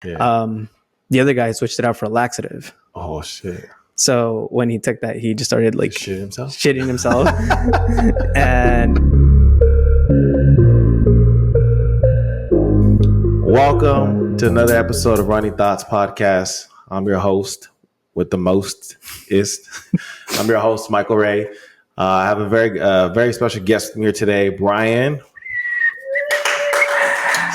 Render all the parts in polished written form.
Yeah. The other guy switched it out for a laxative. Oh shit. So when he took that, he just started like shitting himself. And welcome to another episode of Ronnie Thoughts Podcast. I'm your host with the mostest. I'm your host, Michael Ray. I have a very special guest here today, Bryan.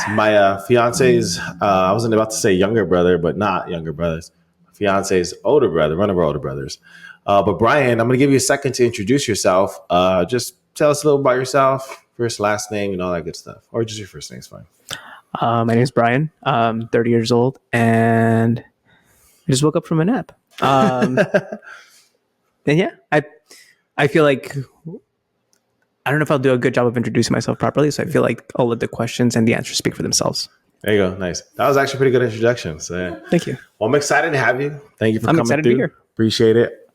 My fiance's, I wasn't about to say younger brother, but not younger brothers. Fiance's older brother, one of our older brothers. But Bryan, I'm going to give you a second to introduce yourself. Just tell us a little about yourself, first, last name, and all that good stuff. Or just your first name is fine. My name is Bryan. I'm 30 years old, and I just woke up from a nap. And yeah, I feel like I don't know if I'll do a good job of introducing myself properly, so I feel like all of the questions and the answers speak for themselves. There you go. Nice. That was actually a pretty good introduction. So, yeah. Thank you. Well, I'm excited to have you. Thank you for coming excited through. To be here. Appreciate it.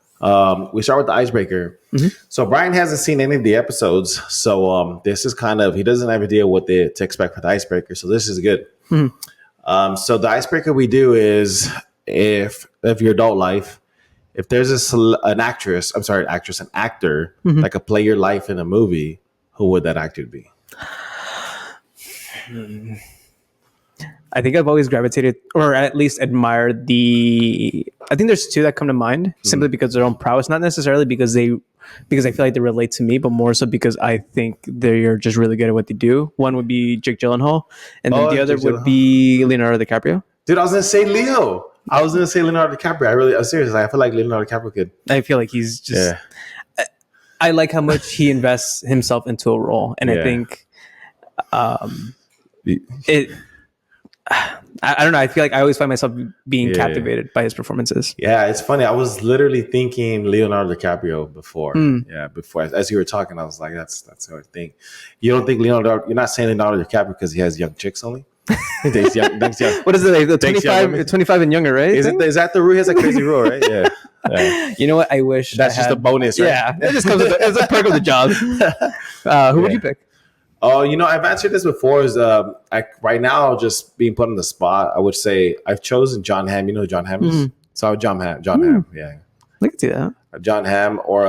We start with the icebreaker. Mm-hmm. So Bryan hasn't seen any of the episodes. So this is kind of, he doesn't have a idea what to expect for the icebreaker. So this is good. Mm-hmm. So the icebreaker we do is if your adult life, if there's an actor mm-hmm. that could play your life in a movie, who would that actor be? I think I've always gravitated, or at least admired I think there's two that come to mind simply because of their own prowess, not necessarily because I feel like they relate to me, but more so because I think they're just really good at what they do. One would be Jake Gyllenhaal, and then the other would be Leonardo DiCaprio. Dude, I was going to say Leo. I was going to say Leonardo DiCaprio. I'm serious. I feel like Leonardo DiCaprio could. I feel like he's just... Yeah. I like how much he invests himself into a role. And I think I don't know. I feel like I always find myself being captivated by his performances. Yeah, it's funny. I was literally thinking Leonardo DiCaprio before. Yeah, before. As you were talking, I was like, that's what I think. You don't think you're not saying Leonardo DiCaprio because he has young chicks only? What is it? Like 25 and younger, right? Is that the rule? He has a crazy rule, right? Yeah. You know what? I wish that's just a bonus, right? Yeah, it just comes as a perk of the job. Who would you pick? Oh, I've answered this before. Right now, just being put on the spot, I would say I've chosen John Hamm. You know who John Hamm is? Mm-hmm. So John Hamm. Yeah, I can see that. John Hamm or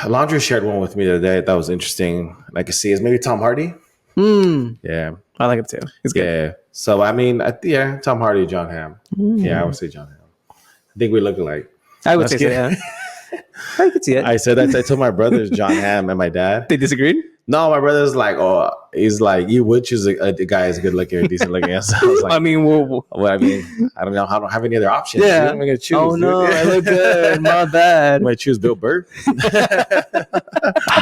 Alondra shared one with me the other day that was interesting. I could see is maybe Tom Hardy. Yeah, I like him too. He's good. Yeah. So I mean, Tom Hardy, John Hamm. Yeah, I would say John Hamm. I think we look alike. I would say so, yeah. I could see it. I said that. I told my brothers, John Hamm and my dad. They disagreed? No, my brother's like, he's like, you would choose a guy as good looking or decent looking. So I was like, I don't know. I don't have any other options. Yeah. I'm going to choose. Oh, no, I look good. My bad. I'm going to choose Bill Burr. But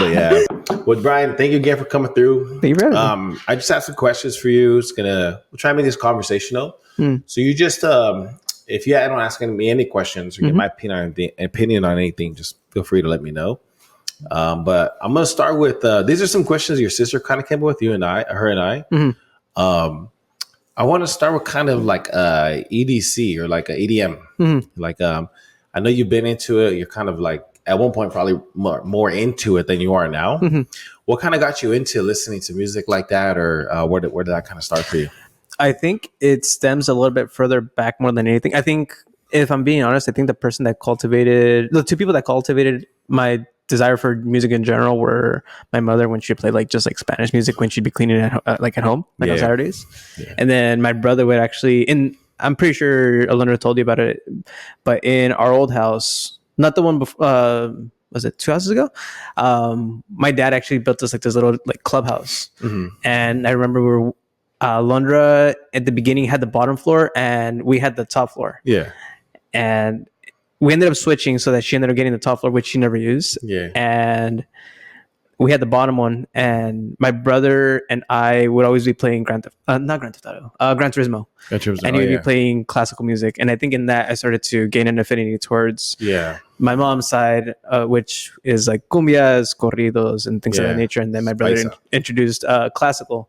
yeah. Well, Bryan, thank you again for coming through. Thank you for having me. I just have some questions for you. We'll try and make this conversational. So you just, if you don't ask me any questions or get my opinion on anything, just feel free to let me know. But I'm going to start with, these are some questions your sister kind of came up with, her and I. I want to start with kind of like EDC or like a EDM. Like, I know you've been into it. You're kind of like at one point probably more into it than you are now. What kind of got you into listening to music like that, or where did that kind of start for you? I think it stems a little bit further back more than anything. I think, if I'm being honest, I think the two people that cultivated my desire for music in general were my mother when she played just Spanish music when she'd be cleaning at home on Saturdays, and then my brother would actually. I'm pretty sure Alondra told you about it, but in our old house, not the one before. Was it 2 houses ago? My dad actually built us this little clubhouse, and I remember Alondra at the beginning had the bottom floor and we had the top floor. Yeah, and we ended up switching so that she ended up getting the top floor, which she never used. Yeah. And we had the bottom one, and my brother and I would always be playing Gran Turismo. And he would be playing classical music. And I think in that I started to gain an affinity towards my mom's side, which is like cumbias, corridos, and things of that nature. And then my brother introduced classical.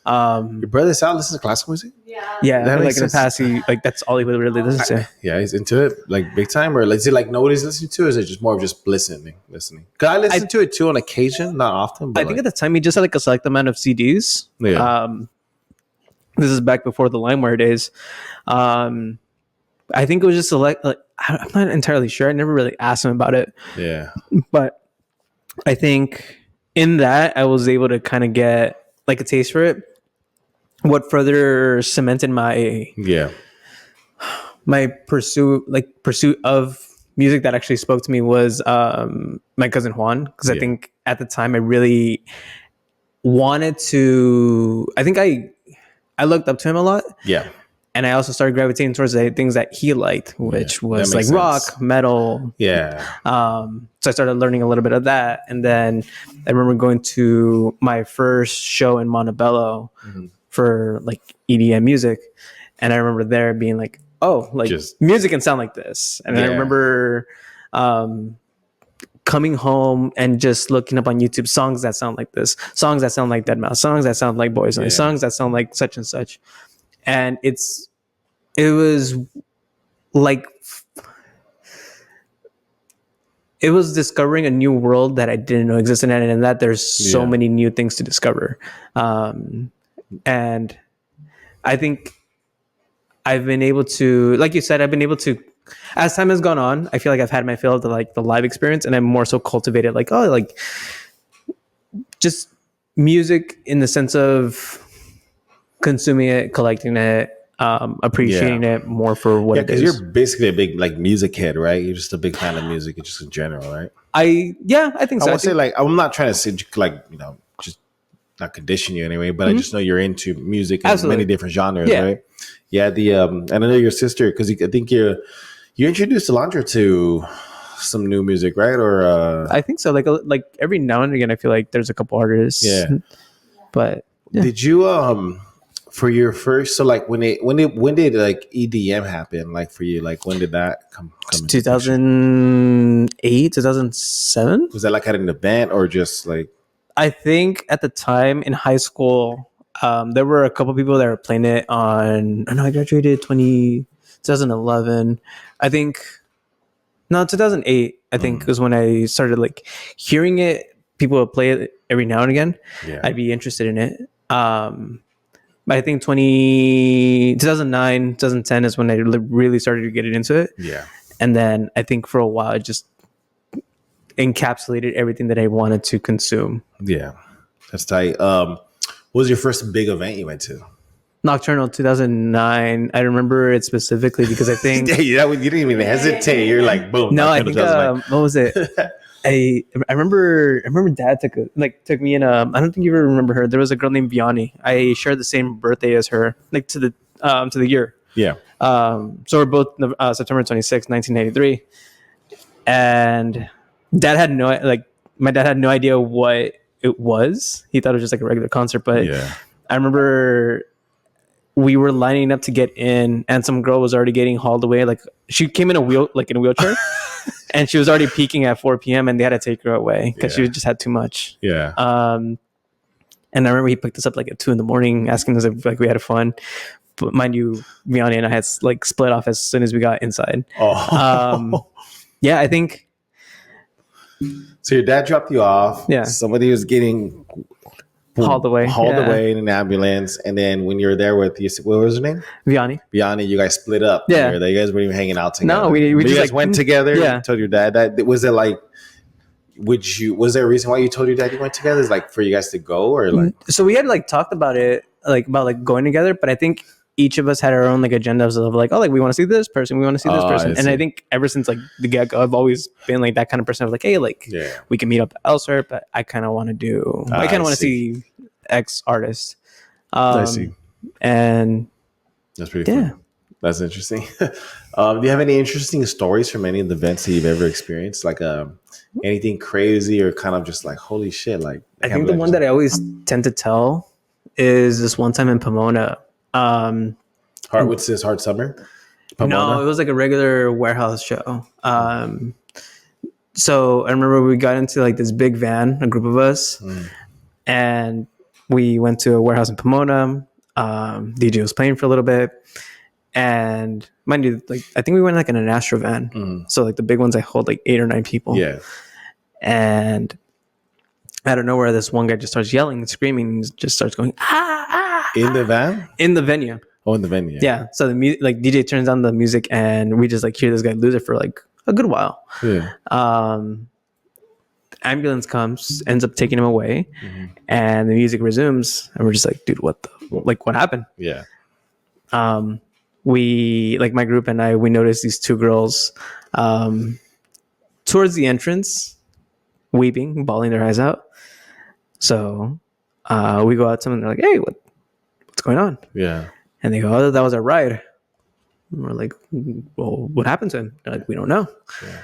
Your brother Sal listens to classical music? Yeah, in the past, that's all he would really listen to. Yeah, he's into it big time, or is it know what he's listening to, or is it just more of just listening? Because I listen to it too on occasion, not often. But I think at the time he just had a select amount of CDs. Yeah. This is back before the LimeWire days. I think it was just I'm not entirely sure. I never really asked him about it. Yeah. But I think in that I was able to kind of get like a taste for it. What further cemented my pursuit of music that actually spoke to me was my cousin Juan, because I think at the time I really wanted to. I think I looked up to him a lot. Yeah. And I also started gravitating towards the things that he liked, which was like rock, metal. Yeah. So I started learning a little bit of that. And then I remember going to my first show in Montebello for like EDM music. And I remember there being like, oh, like music can sound like this. And I remember coming home and just looking up on YouTube songs that sound like this, songs that sound like Deadmau5, songs that sound like Boys, songs that sound like such and such. And it was like, it was discovering a new world that I didn't know existed, and that there's so many new things to discover. And I think I've been able to, like you said, as time has gone on, I feel like I've had my fill of the live experience, and I'm more so cultivated just music in the sense of consuming it, collecting it, appreciating it more for what it is. Because you're basically a big like music head, right? You're just a big fan of music, just in general, right? I think so. I would say like, I'm not trying to say like, just not condition you anyway, but I just know you're into music in many different genres, right? Yeah. And I know your sister, because I think you introduced Alondra to some new music, right? Or I think so. Like every now and again, I feel like there's a couple artists. Yeah. But did you for your first, so like when did like EDM happen, like for you, like when did that come 2008, 2007? Was that like at an event or just like? I think at the time in high school, there were a couple people that were playing it on. I graduated 2011. I think 2008. I think was when I started like hearing it. People would play it every now and again. Yeah. I'd be interested in it. I think 2009, 2010 is when I really started to get into it. Yeah. And then I think for a while, it just encapsulated everything that I wanted to consume. Yeah. That's tight. What was your first big event you went to? Nocturnal 2009. I remember it specifically because I think... you didn't even hesitate. You're like, boom. No, I think, what was it? I remember Dad took me in. I don't think you ever remember her. There was a girl named Vianney. I shared the same birthday as her, like to the year. Yeah. So we're both September 26, 1993, and my dad had no idea what it was. He thought it was just like a regular concert, but I remember we were lining up to get in, and some girl was already getting hauled away. Like she came in a wheelchair. And she was already peaking at 4 p.m. and they had to take her away because she just had too much. Yeah. And I remember he picked us up like at 2 a.m, asking us if like we had fun. But mind you, Vianney and I had like split off as soon as we got inside. Oh. Yeah, I think. So your dad dropped you off. Yeah. Somebody was getting hauled away in an ambulance, and then when you were there with what was her name? Vianney, you guys split up. Yeah, you guys weren't even hanging out together. No, we just guys went together. Yeah, told your dad that. Was it like? Was there a reason why you told your dad you went together? Is like for you guys to go, or like? So we had like talked about it, about going together, but I think each of us had our own like agendas of like, we want to see this person, we want to see this person, and I think ever since like the get-go, I've always been like that kind of person of like, hey, like we can meet up elsewhere, but I kind of want to see X artist. I see, and that's pretty fun. That's interesting. Do you have any interesting stories from any of the events that you've ever experienced? Like anything crazy or kind of just like, holy shit. Like I think the one that I always tend to tell is this one time in Pomona. What's this, Hard Summer? Pomona? No, it was like a regular warehouse show. So I remember we got into like this big van, a group of us, and we went to a warehouse in Pomona. DJ was playing for a little bit. And mind you, like I think we went like in an Astro van. So like the big ones, I hold like 8 or 9 people. Yeah. And out of nowhere, this one guy just starts yelling and screaming and just starts going, ah, ah. In the van? in the venue. Oh, in the venue. Yeah. So the music, like DJ turns on the music, and we just like hear this guy lose it for like a good while. Yeah. Ambulance comes, ends up taking him away, and the music resumes, and we're just like, dude, what happened? Yeah. We like my group and I, we noticed these two girls towards the entrance, weeping, bawling their eyes out. So we go out to them and they're like, hey, what's going on? Yeah. And they go, oh, that was our ride. And we're like, well, what happened to him? They're like, we don't know. Yeah.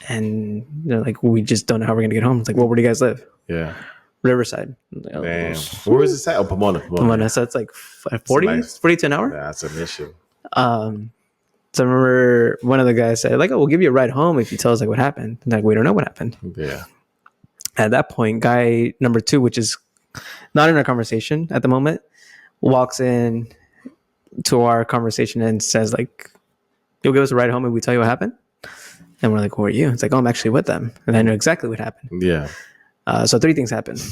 And they're like, we just don't know how we're gonna get home. It's like, well, where do you guys live? Yeah. Riverside. Damn. Where was this at? Oh, Pomona. So it's like 40 to an hour. Yeah, that's an issue. So I remember one of the guys said, like, oh, we'll give you a ride home if you tell us like what happened. And like, we don't know what happened. Yeah. At that point, guy number 2, which is not in our conversation at the moment, walks in to our conversation and says, like, you'll give us a ride home if we tell you what happened? And we're like, who are you? It's like, oh, I'm actually with them. And I know exactly what happened. Yeah. So 3 things happened.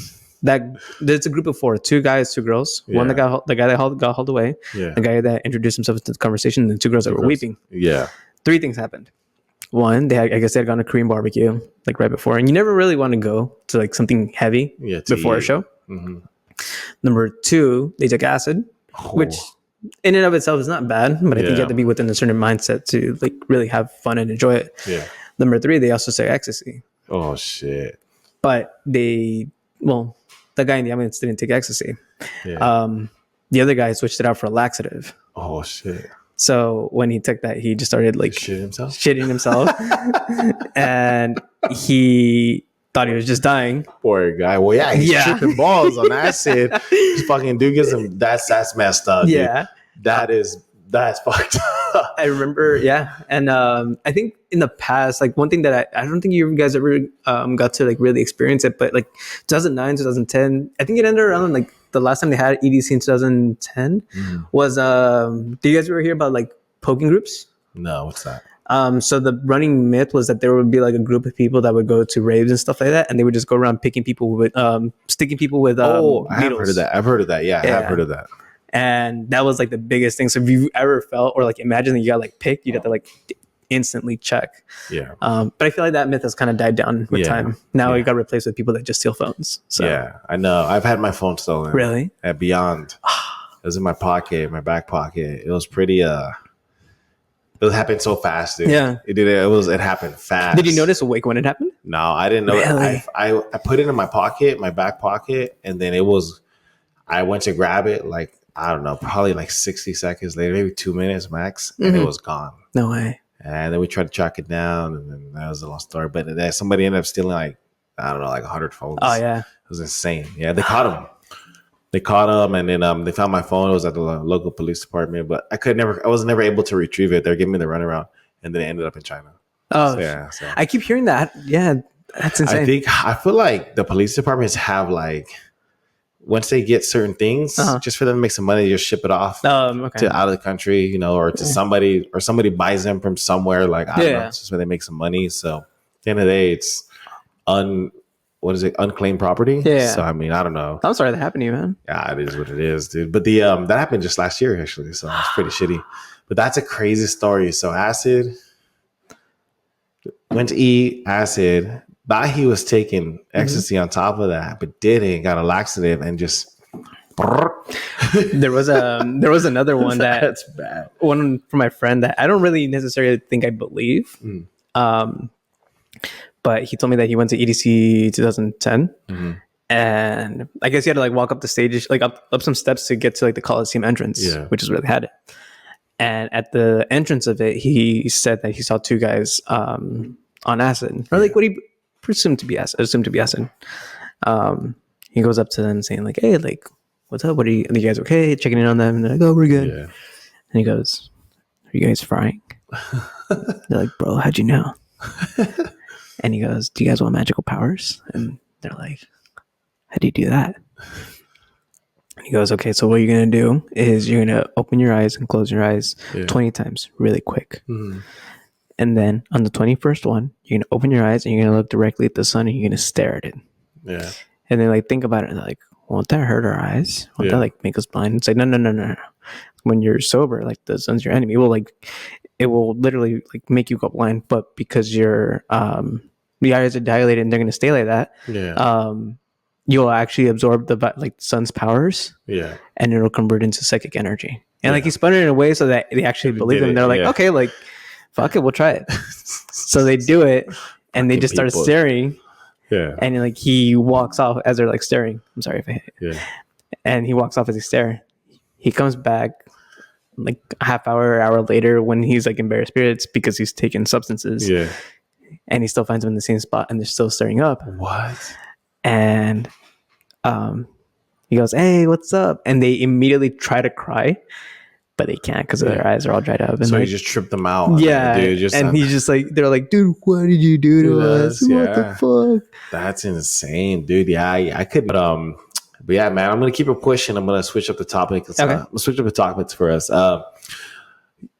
There's a group of 4, 2 guys, 2 girls. Yeah. One that got hauled away. Yeah. The guy that introduced himself to the conversation, and 2 girls that were weeping. Yeah. 3 things happened. One, I guess they had gone to Korean barbecue like right before, and you never really want to go to like something heavy before a show. Mm-hmm. Number 2, they took acid, which in and of itself is not bad, but I think you have to be within a certain mindset to like really have fun and enjoy it. Yeah. Number 3, they also took ecstasy. Oh shit. But the guy in the ambulance didn't take ecstasy. Yeah. The other guy switched it out for a laxative. Oh shit. So when he took that, he just started like shitting himself, and he thought he was just dying. Poor guy. Well, yeah, he's tripping balls on acid. Just fucking dude gets him. That's messed up. Yeah, dude. That's fucked up. I remember. Yeah, and I think in the past, like one thing that I don't think you guys ever got to like really experience it, but like 2009, 2010, I think it ended around like the last time they had EDC in 2010 was do you guys ever hear about like poking groups? No, what's that? So the running myth was that there would be like a group of people that would go to raves and stuff like that, and they would just go around picking people with sticking people with I have heard of that. I've heard of that. Yeah, I have heard of that. And that was like the biggest thing. So if you ever felt or like imagine that you got like picked, you'd have to like instantly check. Yeah. But I feel like that myth has kind of died down with time. Now it got replaced with people that just steal phones. So yeah, I know. I've had my phone stolen. Really? At Beyond. It was in my pocket, my back pocket. It was pretty it happened so fast, dude. Yeah. It happened fast. Did you notice awake when it happened? No, I didn't know. Really? I put it in my pocket, my back pocket, and then I went to grab it like, I don't know, probably like 60 seconds later, maybe 2 minutes max, and it was gone. No way. And then we tried to track it down, and then that was a long story. But then somebody ended up stealing like, I don't know, like 100 phones. Oh yeah. It was insane. Yeah, they caught him. And then they found my phone. It was at the local police department, but I was never able to retrieve it. They're giving me the runaround, and then it ended up in China. Oh, so. I keep hearing that. Yeah, that's insane. I feel like the police departments have like, once they get certain things, just for them to make some money, they just ship it off to out of the country, or to somebody, or somebody buys them from somewhere. Like, I don't know, it's just where they make some money. So at the end of the day, it's unclaimed property. Yeah. So I mean, I don't know. I'm sorry that happened to you, man. Yeah, it is what it is, dude. But that happened just last year, actually. So it's pretty shitty. But that's a crazy story. So acid, went to eat acid. Thought he was taking ecstasy on top of that, but didn't. Got a laxative and just. There was another one that's bad. One from my friend that I don't really necessarily think I believe. But he told me that he went to EDC 2010, and I guess he had to like walk up the stage, like up some steps to get to like the Coliseum entrance, which is where they had it. And at the entrance of it, he said that he saw 2 guys on acid, or like what he assumed to be acid. He goes up to them saying like, "Hey, like, what's up? Are you guys okay?" Checking in on them, and they're like, "Oh, we're good." Yeah. And he goes, "Are you guys frying?" They're like, "Bro, how'd you know?" And he goes, "Do you guys want magical powers?" And they're like, "How do you do that?" And he goes, "Okay, so what you're going to do is you're going to open your eyes and close your eyes 20 times really quick. And then on the 21st one, you're going to open your eyes and you're going to look directly at the sun and you're going to stare at it." Yeah. And then like think about it and they're like, won't that hurt our eyes? Won't Yeah. that like make us blind? It's like, no. When you're sober, like the sun's your enemy. It will literally like make you go blind. But because your the eyes are dilated and they're gonna stay like that, Yeah. you'll actually absorb the sun's powers, Yeah. and it'll convert into psychic energy. And like Yeah. he spun it in a way so that they actually believe him. They're like, Yeah. okay, like fuck it, we'll try it. So they do it, and they Fucking just start people. staring. Yeah. And like he walks off as they're like staring. I'm sorry if I hit it. Yeah. And he walks off as he stare. He comes back like a half hour later when he's like in better spirits because he's taken substances. Yeah. And he still finds them in the same spot and they're still staring up. What? And he goes, "Hey, what's up?" And they immediately try to cry, but they can't because their eyes are all dried up. And So like, he just tripped them out. yeah, Dude, he's just like, they're like, "Dude, what did you do to us? What the fuck?" That's insane, dude. Yeah, I could. But yeah, man, I'm gonna keep it pushing. I'm gonna switch up the topic. Okay. I'm gonna switch up the topics for us.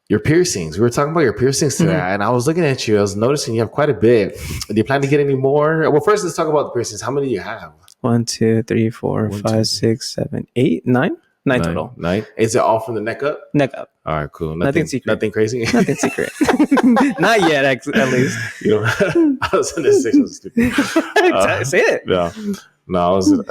Your piercings. We were talking about your piercings today, and I was looking at you. I was noticing you have quite a bit. Do you plan to get any more? Well, first, let's talk about the piercings. How many do you have? 1, 2, 3, 4, One, 5, two, 6, 7, 8, 9? 9 total. 9. Is it all from the neck up? Neck up. All right, cool. Nothing secret. Nothing crazy. Nothing secret. Not yet, at least. You know, I was in this thing. Stupid. Say it. No, I was the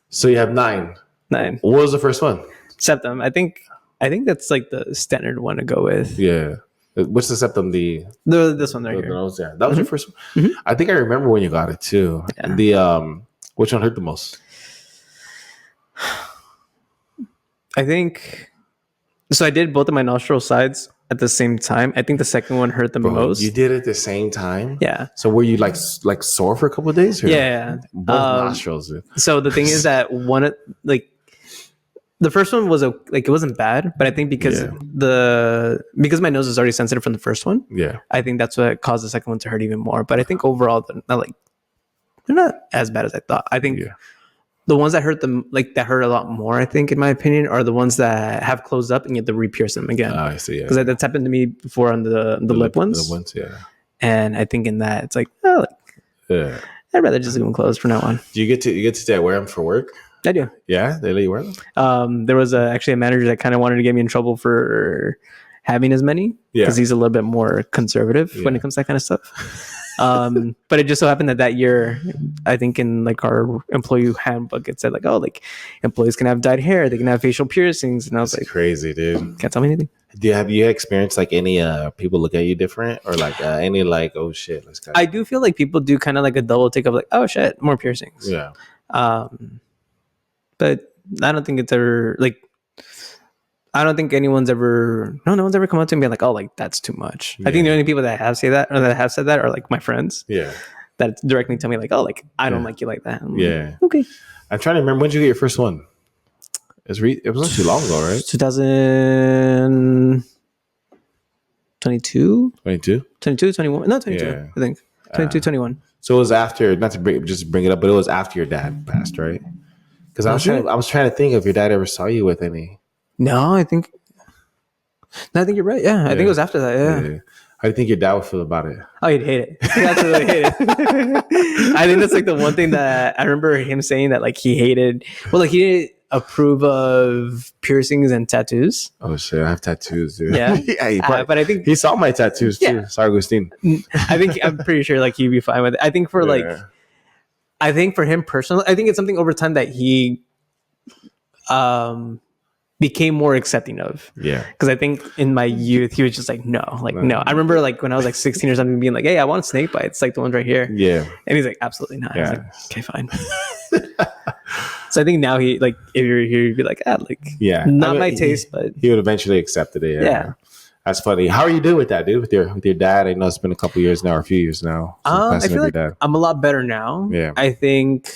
So you have 9. 9. What was the first one? Septum. I think that's like the standard one to go with. Yeah. What's the septum? This one right here. Nose, yeah. That was your first one. I think I remember when you got it too. Yeah. The which one hurt the most? I think so. I did both of my nostril sides at the same time. I think the second one hurt the most. You did it at the same time? Yeah. So were you like sore for a couple of days? Or? Yeah. Both nostrils. So the thing is that the first one was it wasn't bad, but I think because my nose is already sensitive from the first one, I think that's what caused the second one to hurt even more. But I think overall they're not as bad as I thought. I think the ones that hurt them that hurt a lot more, I think in my opinion, are the ones that have closed up and you have to re-pierce them again. I see. Because that's happened to me before on the lip ones. The ones, yeah. And I think in that it's yeah. I'd rather just leave them closed for now on. Do you get to wear them for work? I do. Yeah, they let you wear them. There was actually a manager that kind of wanted to get me in trouble for having as many because he's a little bit more conservative when it comes to that kind of stuff. But it just so happened that year, I think in our employee handbook, it said employees can have dyed hair, they can have facial piercings, and I was crazy, dude. Can't tell me anything. Have you experienced any people look at you different or any oh shit? I do feel like people do kind of a double take of oh shit, more piercings. Yeah. But I don't think it's ever I don't think no one's ever come up to me and be like, that's too much. Yeah. I think the only people that have said that are my friends. Yeah. That directly tell me I don't like you like that. Yeah. Okay. I'm trying to remember, when did you get your first one? It wasn't too long ago, right? 2022? 22? 22, 21. No, 22, I think. 22, 21. So it was after, not to bring it up, but it was after your dad passed, right? Because I was trying to think if your dad ever saw you with any. No, I think you're right. Yeah, I think it was after that. Yeah. How do you think your dad would feel about it? Oh, he'd hate it. He'd absolutely hate it. I think that's the one thing that I remember him saying that he hated. Well, he didn't approve of piercings and tattoos. Oh shit, I have tattoos, dude. Yeah, but I think he saw my tattoos too. Sorry, Agustin. I'm pretty sure he'd be fine with it. I think I think for him personally, I think it's something over time that he became more accepting of. Yeah. Because I think in my youth, he was just no. No. I remember when I was 16 or something being hey, I want snake bites, the ones right here. Yeah. And he's absolutely not. Yeah. I was okay, fine. So I think now he, if you're here, you'd be not my taste, but he would eventually accept it. Yeah. That's funny. How are you doing with that, dude? With your dad? I know it's been a couple years now, or a few years now. I feel I'm a lot better now. Yeah. I think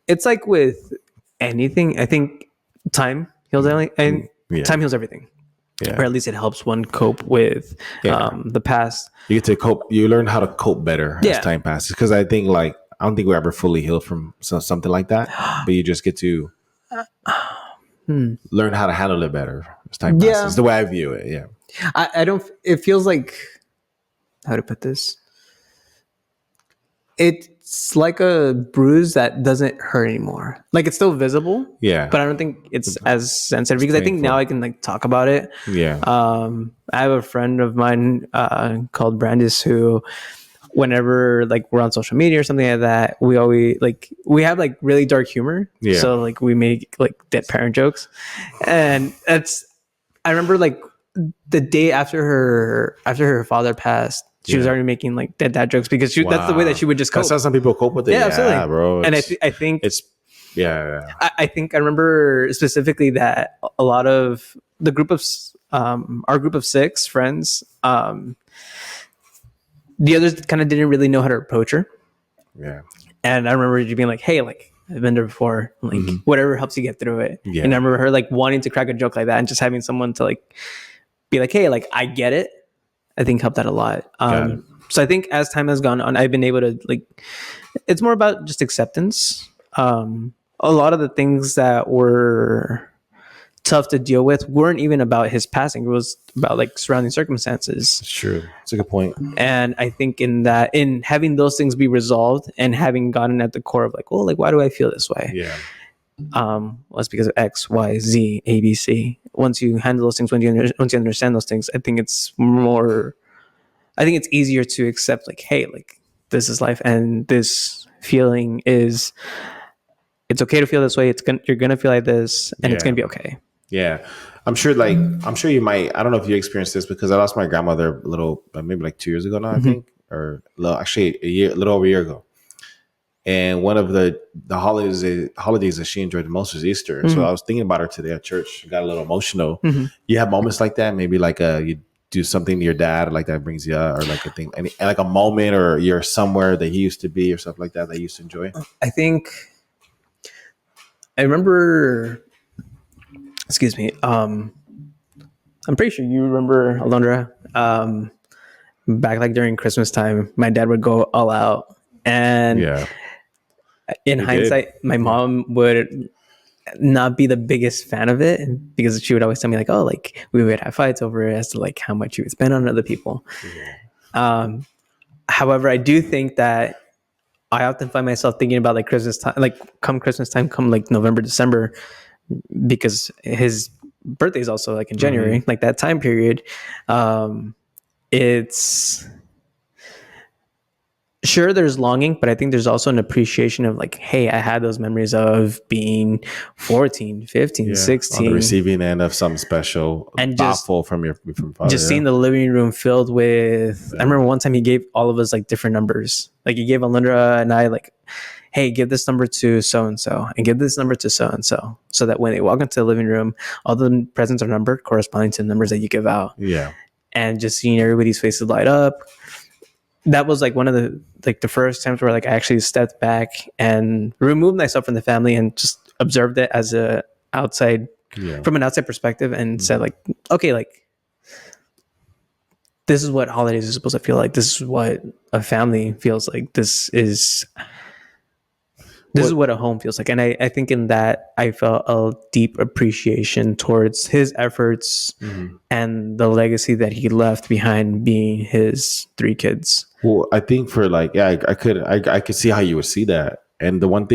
it's with anything. I think time heals everything, and time heals everything. Yeah. Or at least it helps one cope with the past. You get to cope. You learn how to cope better as time passes. Because I think I don't think we're ever fully healed from something like that. But you just get to learn how to handle it better as time passes. It's the way I view it. Yeah. I don't. It feels how to put this. It's like a bruise that doesn't hurt anymore. Like it's still visible, Yeah. but I don't think it's as sensitive because I think now I can like talk about it. Yeah. I have a friend of mine called Brandis who, whenever like we're on social media or something like that, we have like really dark humor. Yeah. So like we make like dead parent jokes, and I remember like the day after her father passed, she was already making like dead dad jokes because that's the way that she would just cope. That's how some people cope with it. Yeah, absolutely, bro. And I think it's I think I remember specifically that a lot of the group of our group of 6 friends, the others kind of didn't really know how to approach her. Yeah. And I remember you being like, hey, like I've been there before, like whatever helps you get through it. Yeah. And I remember her like wanting to crack a joke like that and just having someone to like be like, hey, like I get it. I think helped that a lot. So I think as time has gone on, I've been able to like, it's more about just acceptance. A lot of the things that were tough to deal with weren't even about his passing. It was about like surrounding circumstances. It's true. It's a good point. And I think in having those things be resolved and having gotten at the core of like, oh, like why do I feel this way? Yeah. Well, it's because of X, Y, Z, A, B, C. Once you handle those things, once you understand those things, I think it's easier to accept like, hey, like this is life, and this feeling is, it's okay to feel this way. You're gonna feel like this, and it's gonna be okay. Yeah. I'm sure you might, I don't know if you experienced this because I lost my grandmother maybe like 2 years ago now, I think, or actually a little over a year ago. And one of the holidays that she enjoyed the most was Easter. So I was thinking about her today at church. Got a little emotional. You have moments like that, maybe like you do something to your dad, like that brings you up, or like a thing, like a moment, or you're somewhere that he used to be, or stuff like that you used to enjoy. I think I remember. Excuse me. I'm pretty sure you remember, Alondra. Back like during Christmas time, my dad would go all out, and in hindsight, my mom would not be the biggest fan of it because she would always tell me like, oh, like we would have fights over it as to like how much you would spend on other people. However, I do think that I often find myself thinking about like Christmas time, like come Christmas time, come like November, December, because his birthday is also like in January, like that time period. It's sure there's longing, but I think there's also an appreciation of like, hey, I had those memories of being 14, 15, 16. On the receiving end of something special and thoughtful from father. Just seeing the living room filled with, I remember one time he gave all of us like different numbers. Like he gave Alindra and I like, hey, give this number to so-and-so and give this number to so-and-so. So that when they walk into the living room, all the presents are numbered corresponding to the numbers that you give out. Yeah. And just seeing everybody's faces light up. That was like one of the first times where like I actually stepped back and removed myself from the family and just observed it as from an outside perspective and said like, okay, like this is what holidays are supposed to feel like. This is what a family feels like. This is what a home feels like. And I think in that I felt a deep appreciation towards his efforts and the legacy that he left behind, being his 3 kids. Well, I think for like, I could see how you would see that. And the one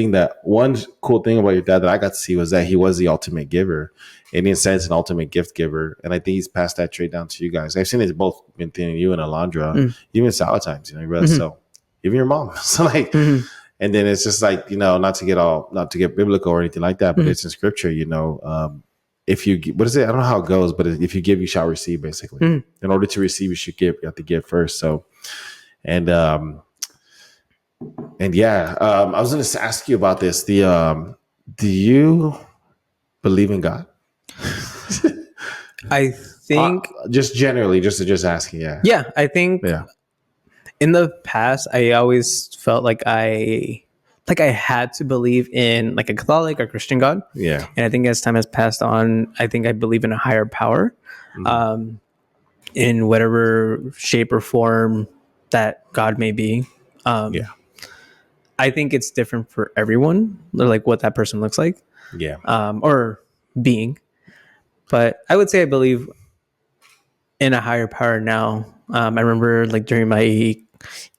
cool thing about your dad that I got to see was that he was the ultimate giver. In a sense, an ultimate gift giver. And I think he's passed that trait down to you guys. I've seen it both between you and Alondra, even Salad times, you know, so even your mom. So like, and then it's just like, you know, not to get biblical or anything like that, but it's in scripture, you know, if you, what is it? I don't know how it goes, but if you give, you shall receive, basically. In order to receive, you have to give first. So, and I was going to ask you about this. Do you believe in God? I think just generally, just asking. Yeah. I think in the past, I always felt like I had to believe in like a Catholic or Christian God. Yeah. And I think as time has passed on, I think I believe in a higher power, in whatever shape or form that God may be. I think it's different for everyone, like what that person looks like. Yeah. Or being. But I would say I believe in a higher power now. I remember like during my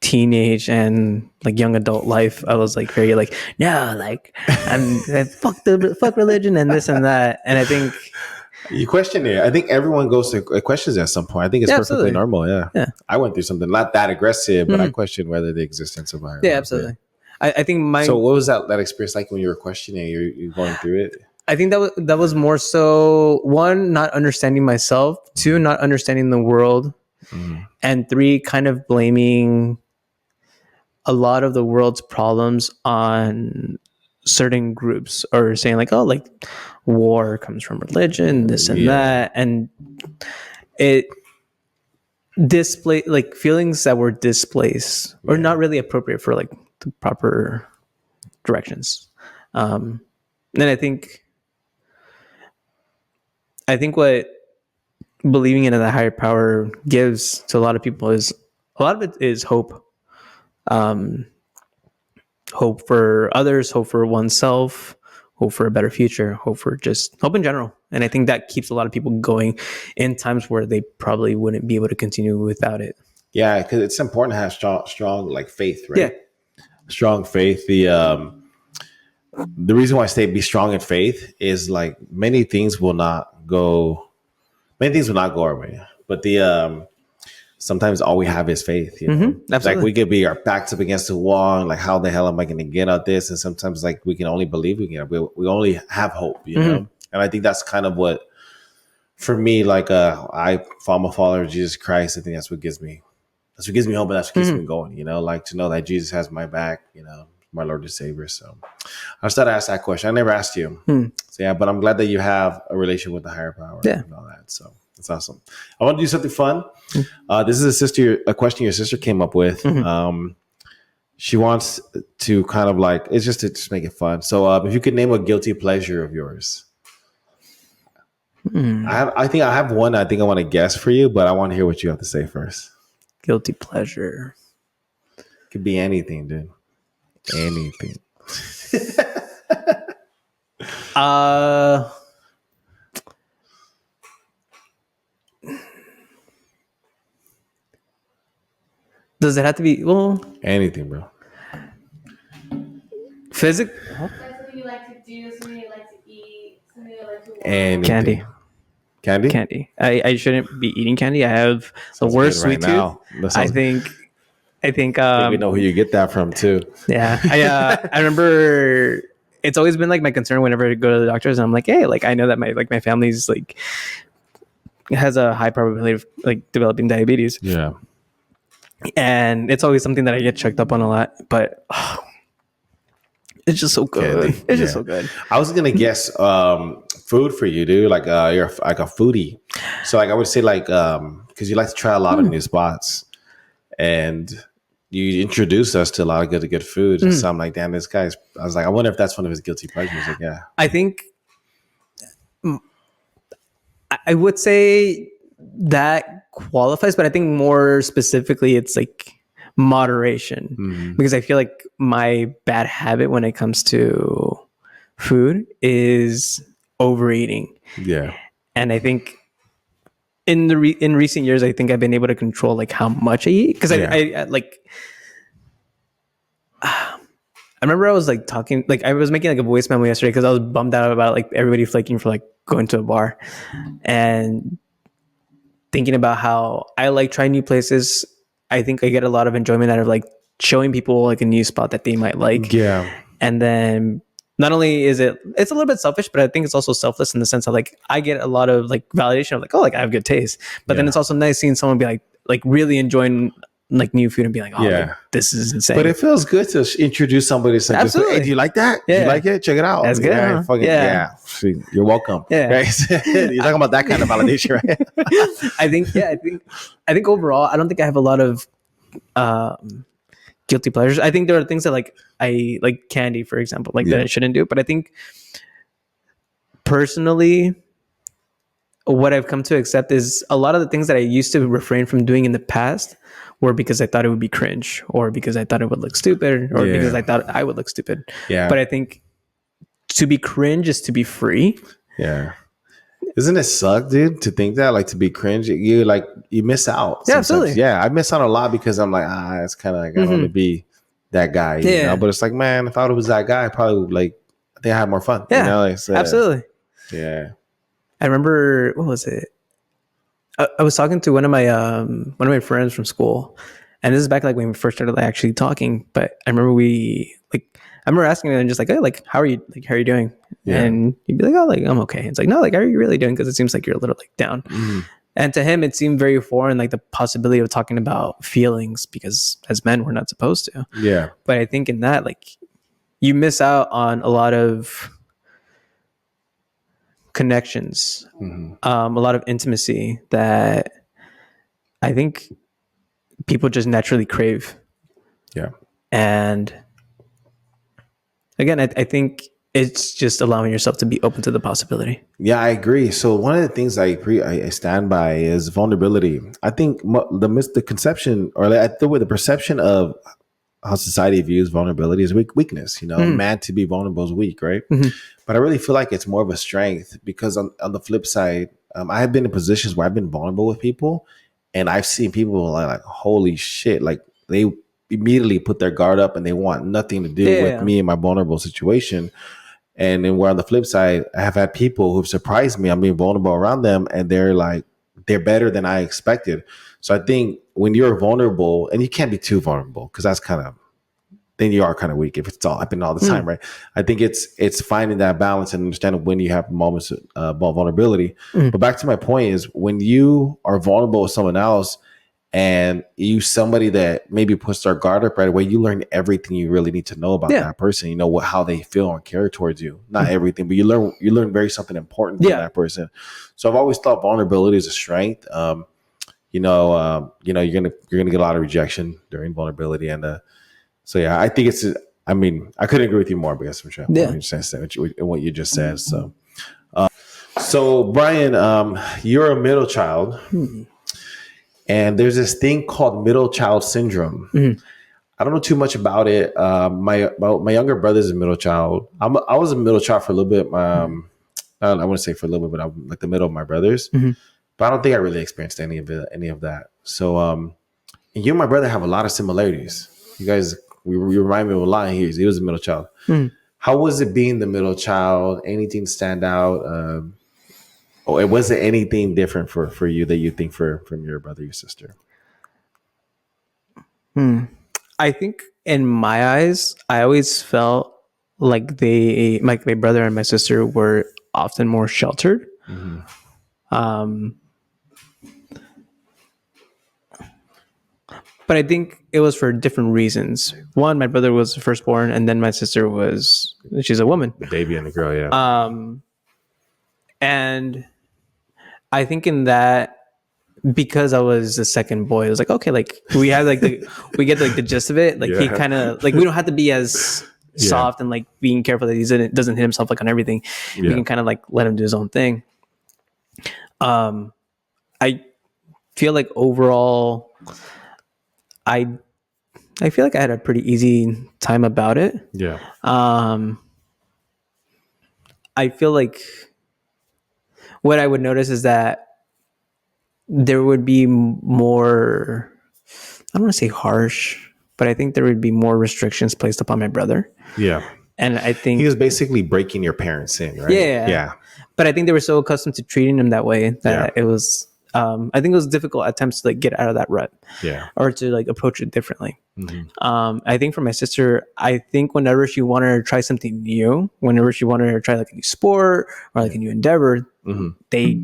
teenage and like young adult life, I was like very like, no, like fuck religion and this and that. And I think You question it. I think everyone goes to questions at some point. I think it's yeah, perfectly absolutely. normal. Yeah. Yeah. I went through something not that aggressive, but I questioned whether the existence of a higher Yeah, power. absolutely. I think So what was that experience like when you were questioning? You're going through it. I think that was more so, one, not understanding myself, two, not understanding the world, and three, kind of blaming a lot of the world's problems on certain groups, or saying like, oh, like war comes from religion, this and that, and it display like feelings that were displaced or not really appropriate for like the proper directions. And I think what believing in a higher power gives to a lot of people is, a lot of it is hope. Hope for others, hope for oneself, hope for a better future, hope for just hope in general. And I think that keeps a lot of people going in times where they probably wouldn't be able to continue without it. Yeah, because it's important to have strong like faith, right? Yeah. Strong faith. The reason why I say be strong in faith is like many things will not go our way. But sometimes all we have is faith, you know. Like we could be our backs up against the wall, and like how the hell am I going to get out this? And sometimes like we can only believe we only have hope, you know. And I think that's kind of what, for me, like I'm a follower of Jesus Christ. I think that's what gives me hope, and that's what keeps me going, you know, like to know that Jesus has my back, you know, my Lord and Savior. So I started to ask that question. I never asked you. So yeah, but I'm glad that you have a relation with the higher power and all that. So that's awesome. I want to do something fun. This is a question your sister came up with. She wants to kind of like, it's just to just make it fun. So if you could name a guilty pleasure of yours. I think I have one I think I want to guess for you, but I want to hear what you have to say first. Guilty pleasure. Could be anything, dude. Anything. Does it have to be, well, anything, bro? Physical? Something you like to do, something you like to eat, something you like to watch. Anything. Candy? I shouldn't be eating candy. I have the worst sweet tooth. I think we know who you get that from too. Yeah. I remember it's always been like my concern whenever I go to the doctors, and I'm like, hey, like I know that my family's like has a high probability of like developing diabetes. Yeah. And it's always something that I get checked up on a lot, but it's just so good. Candy. It's just so good. I was gonna guess food for you, dude. Like you're like a foodie, so like I would say like because you like to try a lot of new spots, and you introduced us to a lot of good food. So I'm like, damn, this guy's. I was like, I wonder if that's one of his guilty pleasures. Like, yeah, I think I would say that qualifies, but I think more specifically, it's like moderation, because I feel like my bad habit when it comes to food is overeating. Yeah, and I think in recent years, I think I've been able to control like how much I eat, because I like. I remember I was like talking, like I was making like a voice memo yesterday because I was bummed out about like everybody flaking for like going to a bar, and thinking about how I like trying new places. I think I get a lot of enjoyment out of like showing people like a new spot that they might like. Yeah. And then not only is it's a little bit selfish, but I think it's also selfless in the sense that like I get a lot of like validation of like, oh, like I have good taste. But then it's also nice seeing someone be like really enjoying like new food and be like, oh, like, this is insane. But it feels good to introduce somebody to something. Hey, do you like that? Yeah. You like it? Check it out. That's good. Yeah, Huh? yeah. You're welcome. Yeah. Right? You're talking about that kind of validation, right? I think overall, I don't think I have a lot of guilty pleasures. I think there are things that like I like candy, for example, like that I shouldn't do. But I think personally, what I've come to accept is a lot of the things that I used to refrain from doing in the past were because I thought it would be cringe, or because I thought it would look stupid, or because I thought I would look stupid. Yeah. But I think to be cringe is to be free. Yeah. Isn't it suck, dude, to think that, like, to be cringe? You miss out. Yeah, Sometimes. absolutely. Yeah, I miss out a lot because I'm like, it's kind of like I don't want to be that guy, you know. Yeah. But it's like, man, if I was that guy, I probably would, like, I think I had more fun. Yeah, You know, like, so, absolutely. yeah. I remember, what was it? I was talking to one of my friends from school, and this is back like when we first started like, actually talking. But I remember I remember asking him just like, hey, like, how are you? Like, how are you doing? Yeah. And he'd be like, oh, like I'm okay. It's like, no, like, how are you really doing? Because it seems like you're a little like down. And to him, it seemed very foreign, like the possibility of talking about feelings, because as men, we're not supposed to. Yeah. But I think in that, like, you miss out on a lot of connections, a lot of intimacy that I think people just naturally crave. Yeah. And again, I think it's just allowing yourself to be open to the possibility. Yeah, I agree. So one of the things I stand by is vulnerability. I think the conception, or like, the perception of how society views vulnerability is weakness. You know, a man to be vulnerable is weak, right? But I really feel like it's more of a strength, because on the flip side, I have been in positions where I've been vulnerable with people, and I've seen people like holy shit, like they immediately put their guard up and they want nothing to do with me and my vulnerable situation. And then where on the flip side, I have had people who've surprised me. I'm being vulnerable around them, and they're better than I expected. So I think when you're vulnerable, and you can't be too vulnerable, because that's kind of, then you are kind of weak if it's all happening all the time, right? I think it's finding that balance and understanding when you have moments of vulnerability. But back to my point is, when you are vulnerable with someone else, and you somebody that maybe puts their guard up right away, you learn everything you really need to know about that person. You know how they feel and care towards you. Not everything, but you learn very something important from that person. So I've always thought vulnerability is a strength. You're gonna get a lot of rejection during vulnerability, and so yeah, I think it's. I mean, I couldn't agree with you more, because I'm sure what you just said. So Bryan, you're a middle child. And there's this thing called middle child syndrome. I don't know too much about it. My younger brother's a middle child. I was a middle child for a little bit. I wouldn't say for a little bit, but I'm like the middle of my brothers. But I don't think I really experienced any of that. So, and you and my brother have a lot of similarities. You guys, we remind me of a lot. He was a middle child. How was it being the middle child? Anything stand out? Or was it anything different for you that you think from your brother, your sister? I think in my eyes, I always felt like my brother and my sister were often more sheltered. But I think it was for different reasons. One, my brother was the firstborn, and then my sister she's a woman. The baby and the girl, yeah. And I think in that, because I was the second boy, it was like, okay, like we had like we get like the gist of it. Like he kind of like, we don't have to be as soft and like being careful that he doesn't hit himself like on everything. We can kind of like let him do his own thing. I feel like overall, I feel like I had a pretty easy time about it. Yeah. I feel like what I would notice is that there would be more, I don't want to say harsh, but I think there would be more restrictions placed upon my brother. Yeah. And I think he was basically breaking your parents in, right? Yeah. But I think they were so accustomed to treating him that way that it was, I think it was difficult at times to like get out of that rut, or to like approach it differently. I think for my sister, I think whenever she wanted to try something new, whenever she wanted to try like a new sport or like a new endeavor, they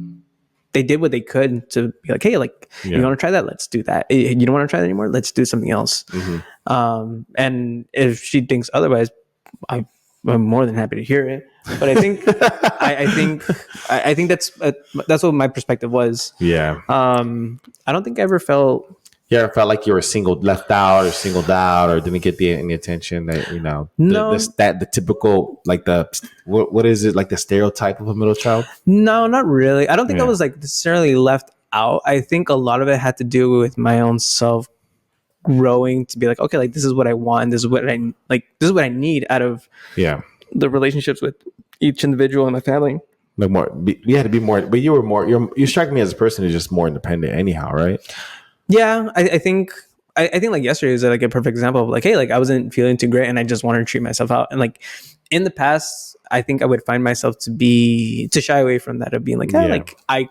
did what they could to be like, hey, like you want to try that? Let's do that. You don't want to try that anymore? Let's do something else. And if she thinks otherwise, I'm more than happy to hear it. But I think I think that's what my perspective was. Yeah. I don't think I ever felt. Yeah, I felt like you were left out or singled out, or didn't get any attention that, No. the typical, like what is it, like the stereotype of a middle child? No, not really. I don't think I was like necessarily left out. I think a lot of it had to do with my own self growing to be like, okay, like this is what I want. This is what I need out of the relationships with each individual in my family. Like you had to be more, but you were more. You strike me as a person who's just more independent, anyhow, right? Yeah, I think I think like yesterday is like a perfect example of like, hey, like I wasn't feeling too great and I just wanted to treat myself out. And like in the past, I think I would find myself to shy away from that of being like, hey, like I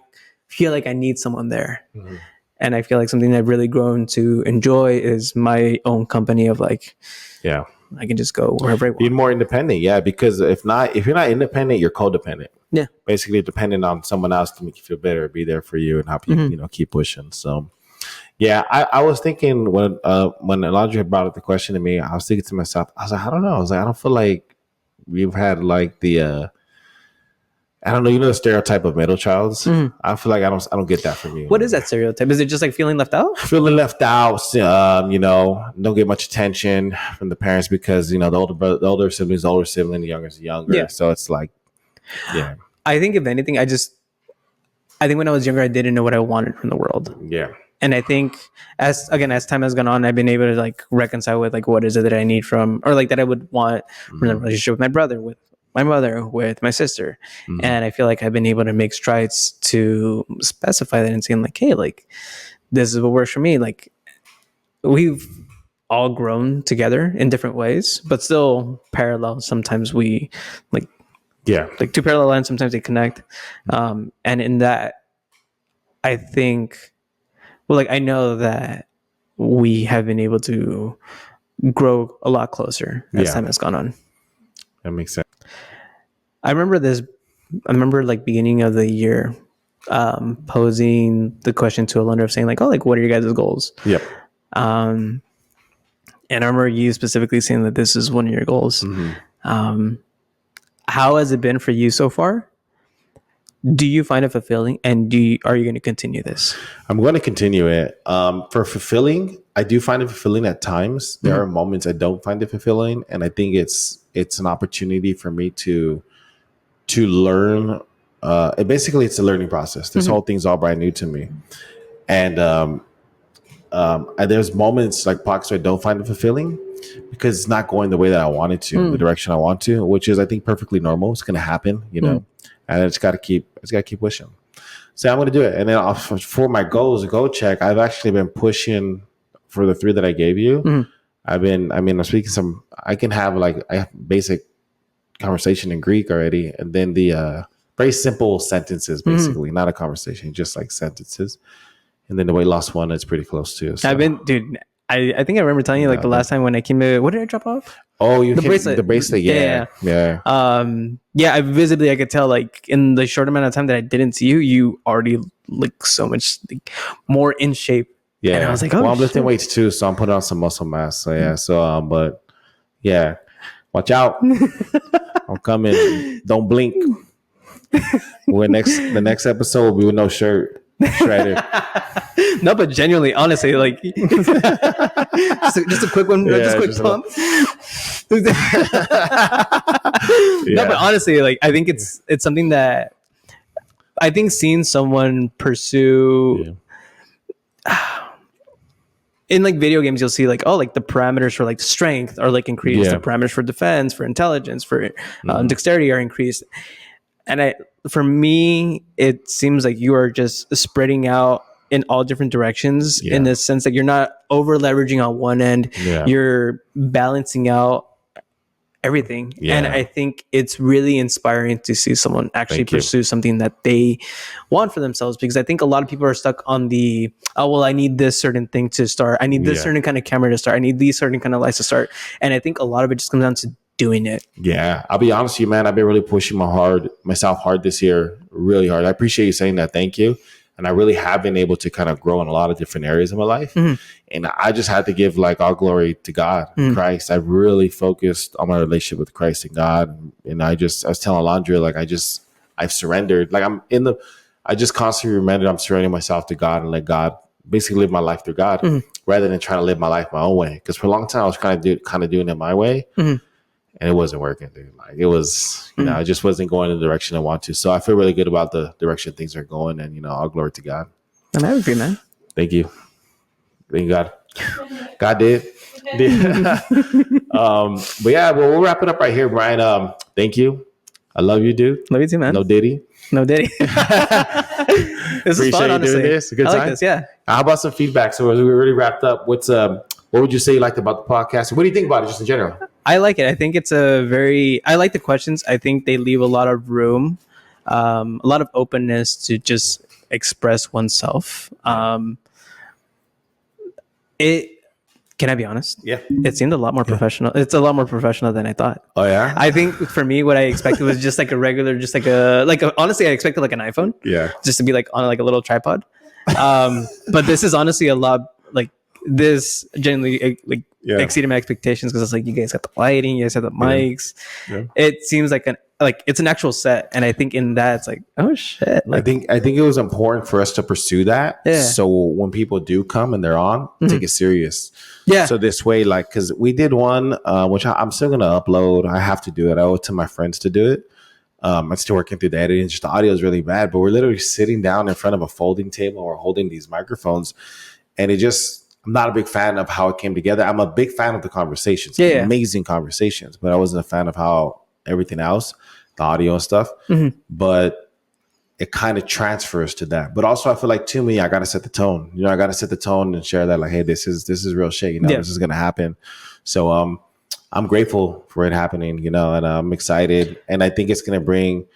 feel like I need someone there. Mm-hmm. And I feel like something I've really grown to enjoy is my own company of like, yeah, I can just go wherever I want. Be more independent, yeah. Because if you're not independent, you're codependent. Yeah, basically dependent on someone else to make you feel better, be there for you, and help you, keep pushing. So, yeah, I was thinking when Alondra had brought up the question to me, I was thinking to myself, I was like, I don't know. I was like, I don't feel like we've had like the I don't know, the stereotype of middle childs. Mm-hmm. I feel like I don't get that from you. What is that stereotype? Is it just like feeling left out? Feeling left out, don't get much attention from the parents because the older sibling's the older sibling, the younger is younger. Yeah. So it's like, yeah. I think if anything, I think when I was younger, I didn't know what I wanted from the world. Yeah. And I think as time has gone on, I've been able to like reconcile with like what is it that I need from, or like that I would want from the relationship with my brother, with my mother, with my sister. Mm-hmm. And I feel like I've been able to make strides to specify that and saying like, hey, like this is what works for me. Like we've all grown together in different ways, but still parallel. Sometimes we like, like two parallel lines, sometimes they connect. And in that, I think, well, like I know that we have been able to grow a lot closer as time has gone on. That makes sense. I remember like beginning of the year, posing the question to Alondra of saying like, oh, like what are your guys' goals? Yep. And I remember you specifically saying that this is one of your goals. Mm-hmm. How has it been for you so far? Do you find it fulfilling, and are you going to continue this? I'm going to continue it. For fulfilling, I do find it fulfilling at times. There are moments I don't find it fulfilling, and I think it's an opportunity for me to learn. Basically, it's a learning process. This whole thing's all brand new to me, and there's moments like pockets where I don't find it fulfilling because it's not going the way that I want it to, the direction I want to, which is I think perfectly normal. It's going to happen, and I just got to keep pushing. So I'm going to do it. And then for my goals, goal check, I've actually been pushing for the 3 that I gave you. I'm speaking I can have like I have basic conversation in Greek already. And then the very simple sentences, basically, not a conversation, just like sentences. And then the weight loss one is pretty close too. So. I think I remember telling you like the last time when I came to, what did I drop off? Oh, the bracelet. The bracelet, yeah. I visibly I could tell like in the short amount of time that I didn't see you already look so much like, more in shape. Yeah. And I was like, oh, I'm lifting weights too, so I'm putting on some muscle mass. So yeah. So but yeah, watch out. I'm coming. Don't blink. The next episode will be with no shirt. Shredded. No, but genuinely, honestly, like just a quick one, just quick pump. No, but honestly, like I think it's something that I think seeing someone pursue in like video games, you'll see like, oh, like the parameters for like strength are like increased, the parameters for defense, for intelligence, for dexterity are increased. And for me, it seems like you are just spreading out in all different directions in the sense that you're not over leveraging on one end. Yeah. You're balancing out everything. Yeah. And I think it's really inspiring to see someone actually pursue something that they want for themselves, because I think a lot of people are stuck on the, oh, well, I need this certain thing to start. I need this certain kind of camera to start. I need these certain kind of lights to start. And I think a lot of it just comes down to doing it. Yeah, I'll be honest with you, man. I've been really pushing myself hard this year, really hard. I appreciate you saying that. Thank you. And I really have been able to kind of grow in a lot of different areas of my life. And I just had to give like all glory to God, Christ. I really focused on my relationship with Christ and God. And I was telling Alondra, like I've surrendered. Like I just constantly remember I'm surrendering myself to God and let God basically live my life through God rather than trying to live my life my own way. Because for a long time I was kind of doing it my way. And it wasn't working, dude. Like it was, I just wasn't going in the direction I want to. So I feel really good about the direction things are going, and all glory to God. I'm happy for you, man. Thank you. Thank God. God did. But yeah, well, we'll wrap it up right here, Bryan. Thank you. I love you, dude. Love you too, man. No Diddy. No Diddy. This is fun, Appreciate you honestly. doing this. A good I like time. this. Yeah. How about some feedback? So as we already wrapped up, what would you say you liked about the podcast? What do you think about it, just in general? I like it. I think it's I like the questions. I think they leave a lot of room, a lot of openness to just express oneself. It, can I be honest? Yeah. It seemed a lot more professional. It's a lot more professional than I thought. Oh yeah. I think for me, what I expected was just like a regular, honestly, I expected like an iPhone. Yeah. Just to be like on like a little tripod. But this is honestly a lot like this genuinely like exceeded my expectations because it's like you guys got the lighting, you guys have the mics. Yeah. It seems like it's an actual set, and I think in that it's like, oh shit. Like, I think it was important for us to pursue that. Yeah. So when people do come and they're on, take it serious. Yeah. So this way, like, because we did one, which I'm still gonna upload. I have to do it. I owe it to my friends to do it. I'm still working through the editing. Just the audio is really bad, but we're literally sitting down in front of a folding table or holding these microphones, and I'm not a big fan of how it came together. I'm a big fan of the conversations, amazing conversations, but I wasn't a fan of how everything else, the audio and stuff. But it kind of transfers to that. But also, I feel like to me, I got to set the tone. I got to set the tone and share that, like, hey, this is real shit. This is gonna happen. So I'm grateful for it happening. And I'm excited, and I think it's gonna bring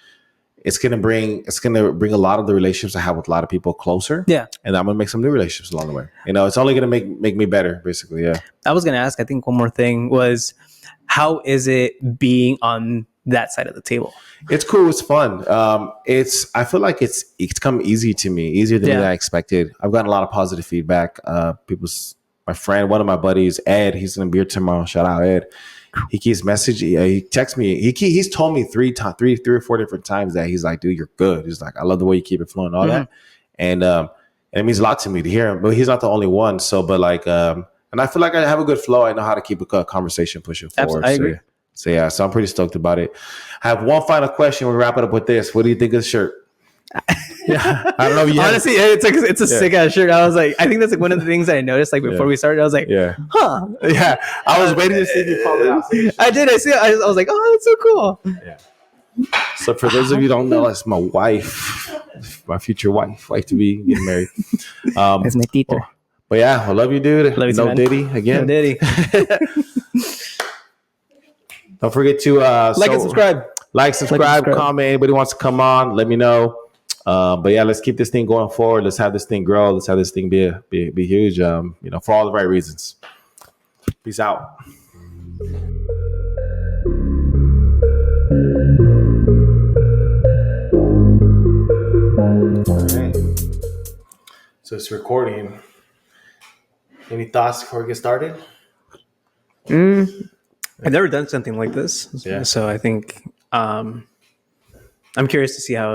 a lot of the relationships I have with a lot of people closer. Yeah. And I'm gonna make some new relationships along the way. It's only gonna make me better, basically. Yeah. I was gonna ask, I think one more thing was, how is it being on that side of the table? It's cool. It's fun. I feel like it's come easy to me, easier than I expected. I've gotten a lot of positive feedback. My friend, one of my buddies, Ed, he's gonna be here tomorrow. Shout out, Ed. He keeps messaging. He texts me. He's told me three or four different times that he's like, dude, you're good. He's like, I love the way you keep it flowing, all that, and it means a lot to me to hear him. But he's not the only one. So, but like, and I feel like I have a good flow. I know how to keep a conversation pushing forward. Absolutely. I agree. So I'm pretty stoked about it. I have one final question. We'll wrap it up with this. What do you think of the shirt? Yeah, I don't know. Honestly, it's a sick ass shirt. I was like, I think that's like one of the things I noticed. Like before we started, I was like, huh, yeah. I was waiting to see if you called it out. I did. I see it. I was like, oh, that's so cool. Yeah. So for those of you who don't know, that's my wife, my future wife to be getting married. That's my teacher. But yeah, I love you, dude. Love you no too, Diddy again. No Diddy. Don't forget to like and subscribe. Subscribe, comment. Anybody wants to come on, let me know. But yeah, let's keep this thing going forward. Let's have this thing grow. Let's have this thing be huge. For all the right reasons. Peace out. All right. So it's recording. Any thoughts before we get started? I've never done something like this. Yeah. So I think I'm curious to see how